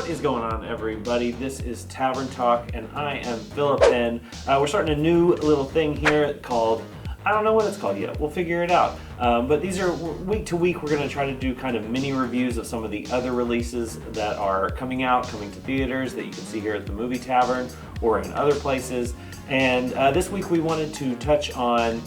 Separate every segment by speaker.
Speaker 1: What is going on, everybody? This is Tavern Talk, and I am Philip, and we're starting a new little thing here called, I don't know what it's called yet, we'll figure it out. But these are, week to week, we're going to try to do kind of mini reviews of some of the other releases that are coming to theaters that you can see here at the Movie Tavern or in other places. And this week we wanted to touch on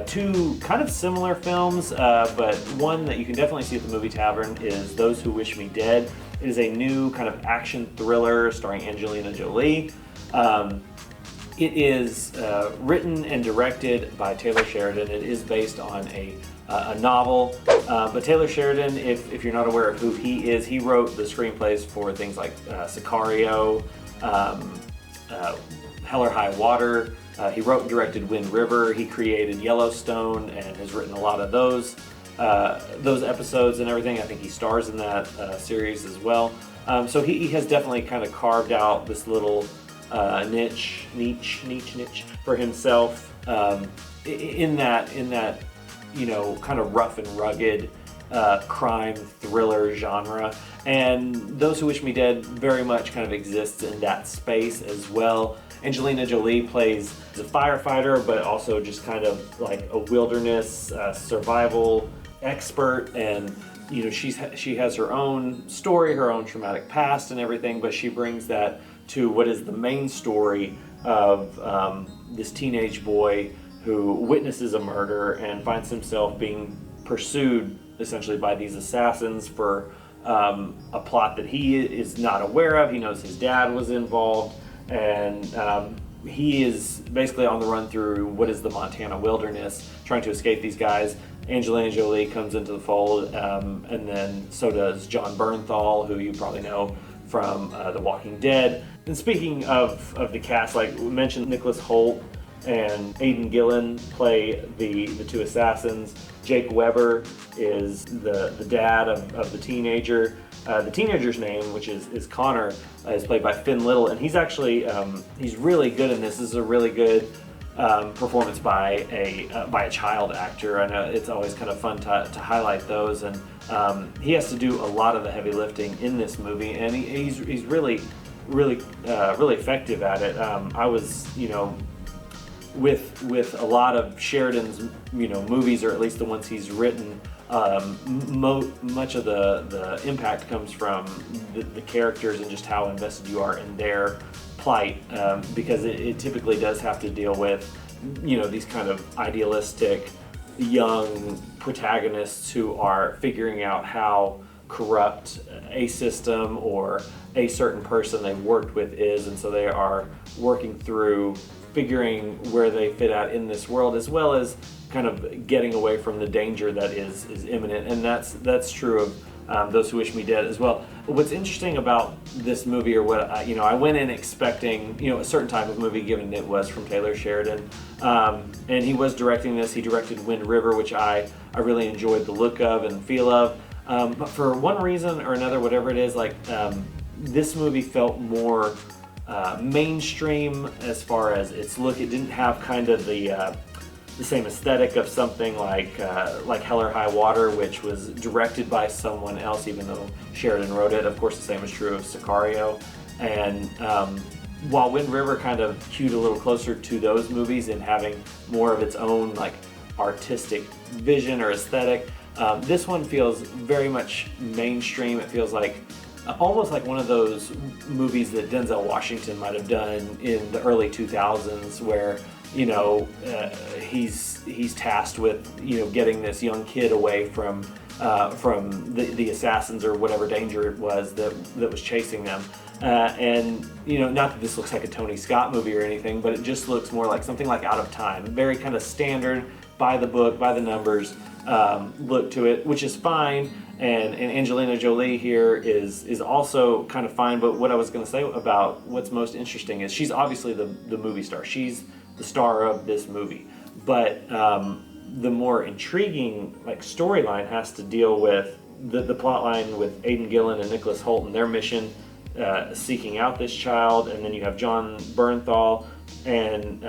Speaker 1: two kind of similar films, but one that you can definitely see at the Movie Tavern is Those Who Wish Me Dead. It is a new kind of action thriller starring Angelina Jolie. It is written and directed by Taylor Sheridan. It is based on a novel, but Taylor Sheridan, if you're not aware of who he is, he wrote the screenplays for things like Sicario, Hell or High Water. He wrote and directed Wind River. He created Yellowstone and has written a lot of those episodes and everything. I think he stars in that series as well. So he has definitely kind of carved out this little niche for himself in that kind of rough and rugged crime thriller genre. And Those Who Wish Me Dead very much kind of exists in that space as well. Angelina Jolie plays a firefighter, but also just kind of like a wilderness survival expert, and she has her own story, her own traumatic past and everything, but she brings that to what is the main story of this teenage boy who witnesses a murder and finds himself being pursued essentially by these assassins for a plot that he is not aware of. He knows his dad was involved, and he is basically on the run through what is the Montana wilderness, trying to escape these guys. Angelina Jolie comes into the fold, and then so does Jon Bernthal, who you probably know from The Walking Dead. And speaking of the cast, like we mentioned, Nicholas Hoult and Aidan Gillen play the two assassins. Jake Weber is the dad of the teenager. The teenager's name, which is Connor, is played by Finn Little, and he's actually he's really good in this. This is a really good performance by a child actor. I know it's always kind of fun to highlight those, and he has to do a lot of the heavy lifting in this movie, and he's really effective at it. I was with a lot of Sheridan's movies, or at least the ones he's written, much of the impact comes from the characters and just how invested you are in their plight, because it typically does have to deal with these kind of idealistic young protagonists who are figuring out how corrupt a system or a certain person they've worked with is, and so they are working through figuring where they fit out in this world, as well as kind of getting away from the danger that is imminent. And that's true of Those Who Wish Me Dead as well. What's interesting about this movie, or what I went in expecting a certain type of movie, given it was from Taylor Sheridan, and he was directing this. He directed Wind River, which I really enjoyed the look of and feel of, but for one reason or another, whatever it is, this movie felt more mainstream as far as its look. It didn't have kind of the same aesthetic of something like Hell or High Water, which was directed by someone else, even though Sheridan wrote it. Of course, the same is true of Sicario. And while Wind River kind of cued a little closer to those movies in having more of its own artistic vision or aesthetic, this one feels very much mainstream. It feels like almost like one of those movies that Denzel Washington might have done in the early 2000s, where he's tasked with getting this young kid away from the assassins or whatever danger it was that was chasing them. And not that this looks like a Tony Scott movie or anything, but it just looks more like something like Out of Time. Very kind of standard, by the book, by the numbers look to it, which is fine. And Angelina Jolie here is also kind of fine. But what I was going to say about what's most interesting is she's obviously the movie star. She's the star of this movie. But the more intriguing storyline has to deal with the plot line with Aidan Gillen and Nicholas Hoult and their mission seeking out this child. And then you have Jon Bernthal, and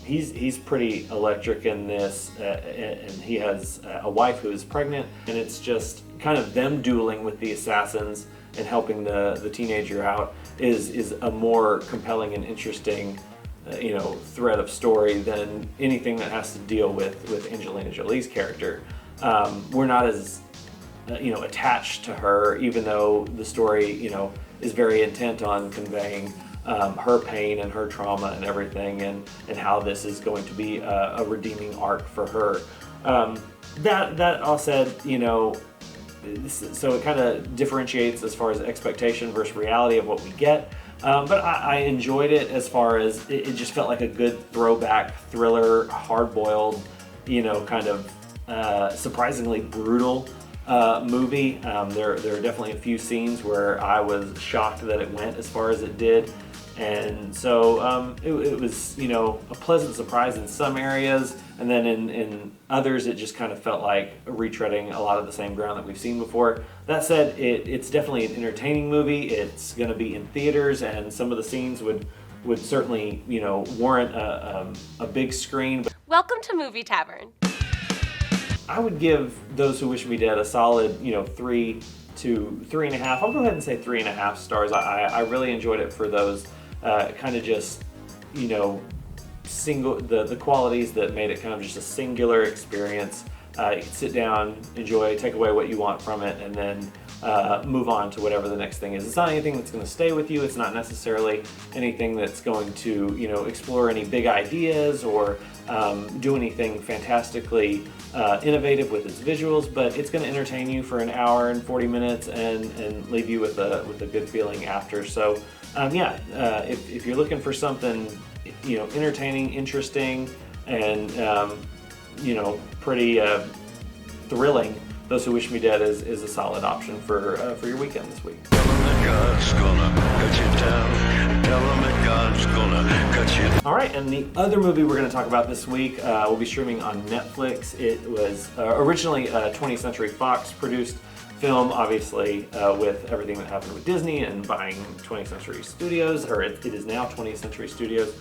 Speaker 1: he's pretty electric in this, and he has a wife who is pregnant, and it's just kind of them dueling with the assassins and helping the teenager out is a more compelling and interesting thread of story than anything that has to deal with Angelina Jolie's character. We're not as attached to her, even though the story is very intent on conveying her pain and her trauma and everything, and how this is going to be a redeeming arc for her. That all said, so it kind of differentiates as far as expectation versus reality of what we get. But I enjoyed it as far as it just felt like a good throwback thriller, hard-boiled, kind of surprisingly brutal movie. There are definitely a few scenes where I was shocked that it went as far as it did. And so it was, a pleasant surprise in some areas, and then in others it just kind of felt like retreading a lot of the same ground that we've seen before. That said, it's definitely an entertaining movie. It's going to be in theaters, and some of the scenes would certainly, warrant a big screen.
Speaker 2: Welcome to Movie Tavern.
Speaker 1: I would give Those Who Wish Me Dead a solid, 3 to 3.5. I'll go ahead and say 3.5 stars. I really enjoyed it for those kind of just, single the qualities that made it kind of just a singular experience. You can sit down, enjoy, take away what you want from it, and then move on to whatever the next thing is. It's not anything that's going to stay with you. It's not necessarily anything that's going to, explore any big ideas or do anything fantastically innovative with its visuals, but it's going to entertain you for an hour and 40 minutes and leave you with a good feeling after. So if you're looking for something entertaining, interesting, and pretty thrilling, Those Who Wish Me Dead is a solid option for your weekend this week. All right, and the other movie we're going to talk about this week will be streaming on Netflix. It was originally a 20th Century Fox produced film, obviously with everything that happened with Disney and buying 20th Century Studios, or it is now 20th Century Studios.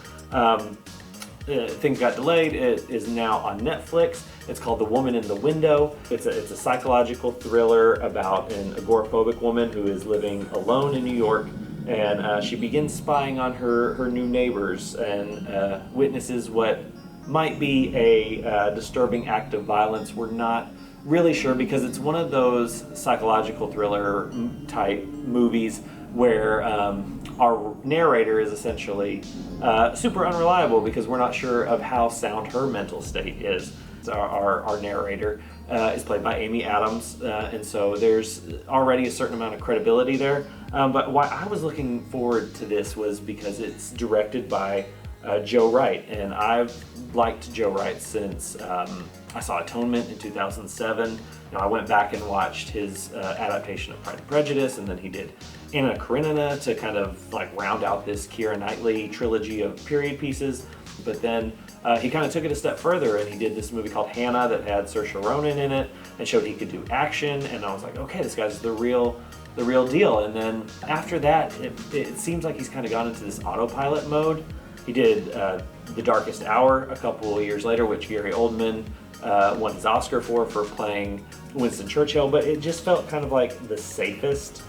Speaker 1: Things got delayed. It is now on Netflix. It's called The Woman in the Window. It's a psychological thriller about an agoraphobic woman who is living alone in New York, and she begins spying on her new neighbors and witnesses what might be a disturbing act of violence. We're not really sure, because it's one of those psychological thriller type movies where our narrator is essentially super unreliable, because we're not sure of how sound her mental state is. Our narrator is played by Amy Adams, and so there's already a certain amount of credibility there. But why I was looking forward to this was because it's directed by Joe Wright, and I've liked Joe Wright since I saw Atonement in 2007. I went back and watched his adaptation of Pride and Prejudice, and then he did Anna Karenina to kind of like round out this Keira Knightley trilogy of period pieces. But then he kind of took it a step further, and he did this movie called Hannah that had Saoirse Ronan in it and showed he could do action, and I was like, okay, this guy's the real deal. And then after that, it seems like he's kind of gone into this autopilot mode. He did The Darkest Hour a couple of years later, which Gary Oldman won his Oscar for playing Winston Churchill, but it just felt kind of like the safest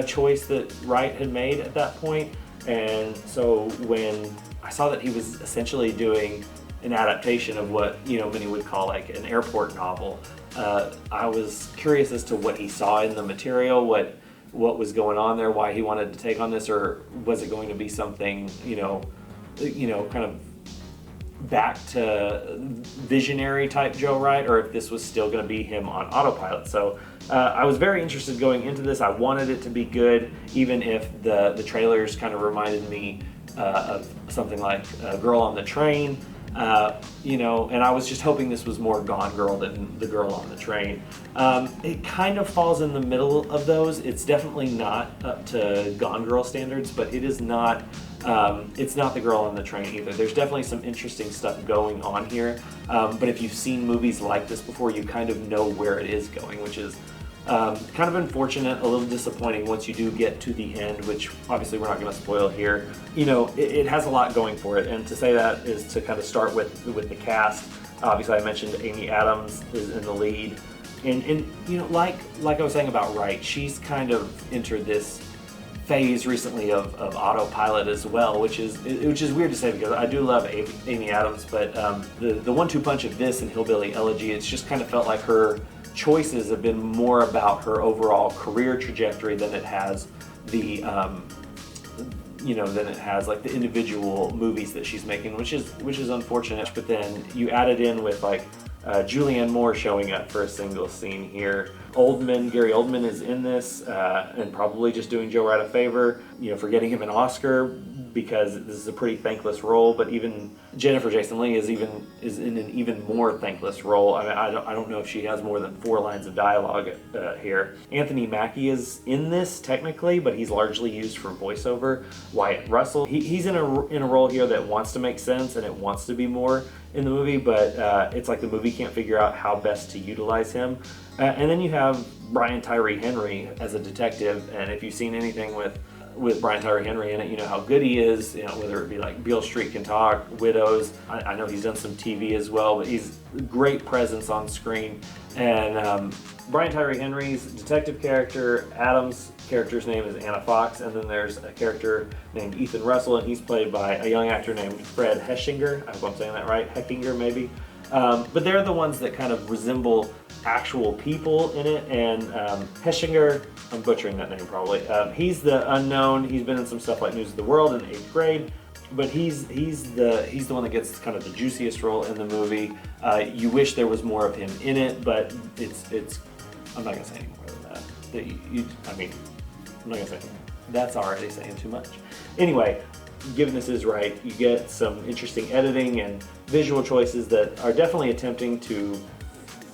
Speaker 1: choice that Wright had made at that point. And so when I saw that he was essentially doing an adaptation of what many would call like an airport novel, I was curious as to what he saw in the material, what was going on there, why he wanted to take on this, or was it going to be something kind of back to visionary type Joe Wright, or if this was still going to be him on autopilot. So I was very interested going into this. I wanted it to be good, even if the trailers kind of reminded me of something like Girl on the Train, and I was just hoping this was more Gone Girl than The Girl on the Train. It kind of falls in the middle of those. It's definitely not up to Gone Girl standards, but it is not. It's not The Girl on the Train either. There's definitely some interesting stuff going on here, but if you've seen movies like this before, you kind of know where it is going, which is kind of unfortunate, a little disappointing once you do get to the end, which obviously we're not going to spoil here. It has a lot going for it, and to say that is to kind of start with the cast. Obviously, I mentioned Amy Adams is in the lead. And you know, like I was saying about Wright, she's kind of entered this phase recently of autopilot as well, which is weird to say because I do love Amy Adams, but the 1-2 punch of this and Hillbilly Elegy, it's just kind of felt like her choices have been more about her overall career trajectory than it has the like the individual movies that she's making, which is unfortunate. But then you add it in with like Julianne Moore showing up for a single scene here. Gary Oldman is in this, and probably just doing Joe Wright a favor, for getting him an Oscar, because this is a pretty thankless role. But even Jennifer Jason Leigh is in an even more thankless role. I mean, I don't know if she has more than 4 lines of dialogue here. Anthony Mackie is in this technically, but he's largely used for voiceover. Wyatt Russell, he's in a role here that wants to make sense and it wants to be more in the movie, but it's like the movie can't figure out how best to utilize him. And then you have Brian Tyree Henry as a detective, and if you've seen anything with Brian Tyree Henry in it, you know how good he is, whether it be like Beale Street Can Talk, Widows. I know he's done some TV as well, but he's a great presence on screen. And Brian Tyree Henry's detective character, Adam's character's name is Anna Fox, and then there's a character named Ethan Russell, and he's played by a young actor named Fred Heschinger. I hope I'm saying that right, Heckinger maybe. But they're the ones that kind of resemble actual people in it, and Heschinger, I'm butchering that name probably, he's the unknown. He's been in some stuff like News of the World in 8th grade, but he's the one that gets kind of the juiciest role in the movie. You wish there was more of him in it, but it's I'm not gonna say any more than that. I'm not gonna say anything. That's already saying too much. Anyway, given this is right, you get some interesting editing and visual choices that are definitely attempting to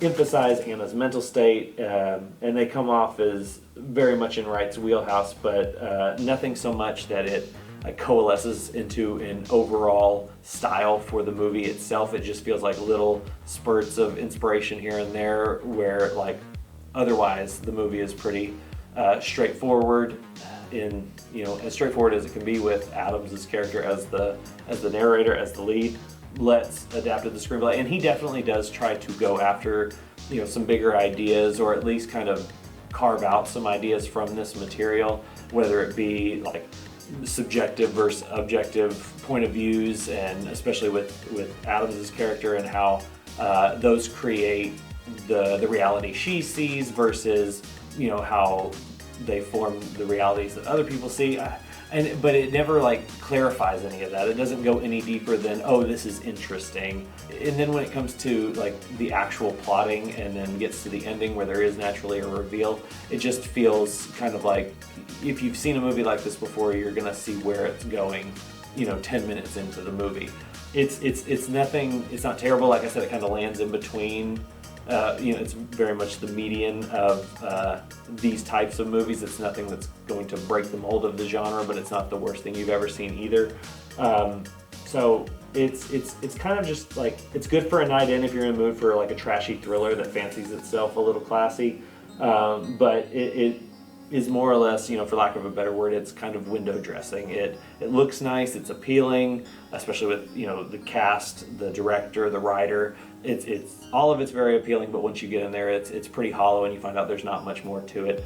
Speaker 1: emphasize Anna's mental state, and they come off as very much in Wright's wheelhouse, but nothing so much that it coalesces into an overall style for the movie itself. It just feels like little spurts of inspiration here and there, where like otherwise the movie is pretty straightforward, as straightforward as it can be with Adams' character as the narrator, as the lead. Let's adapt to the screenplay, and he definitely does try to go after some bigger ideas, or at least kind of carve out some ideas from this material, whether it be like subjective versus objective point of views, and especially with Adams' character and how those create the reality she sees versus how they form the realities that other people see. But it never clarifies any of that. It doesn't go any deeper than, oh, this is interesting. And then when it comes to the actual plotting and then gets to the ending where there is naturally a reveal, it just feels kind of like if you've seen a movie like this before, you're gonna see where it's going 10 minutes into the movie. It's nothing, it's not terrible. Like I said, it kind of lands in between. It's very much the median of these types of movies. It's nothing that's going to break the mold of the genre, but it's not the worst thing you've ever seen either. So it's kind of just it's good for a night in if you're in the mood for a trashy thriller that fancies itself a little classy. But it is more or less, for lack of a better word, it's kind of window dressing. It looks nice, it's appealing, especially with the cast, the director, the writer. It's all of it's very appealing, but once you get in there, it's pretty hollow, and you find out there's not much more to it.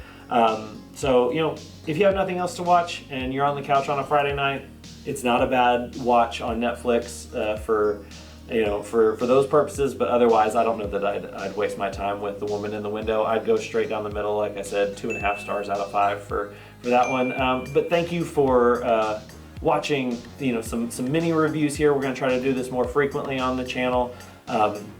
Speaker 1: So if you have nothing else to watch and you're on the couch on a Friday night, it's not a bad watch on Netflix for those purposes. But otherwise, I don't know that I'd waste my time with The Woman in the Window. I'd go straight down the middle, like I said, 2.5 stars out of 5 for that one. But thank you for watching some mini reviews here. We're going to try to do this more frequently on the channel.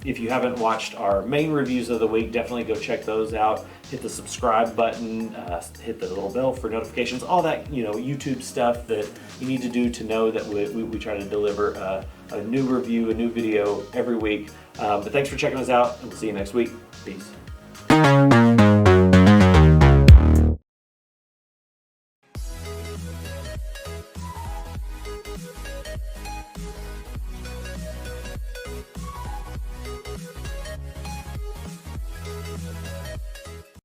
Speaker 1: If you haven't watched our main reviews of the week, definitely go check those out. Hit the subscribe button, hit the little bell for notifications, all that YouTube stuff that you need to do to know that we try to deliver a new review, a new video every week. But thanks for checking us out, and we'll see you next week. Peace.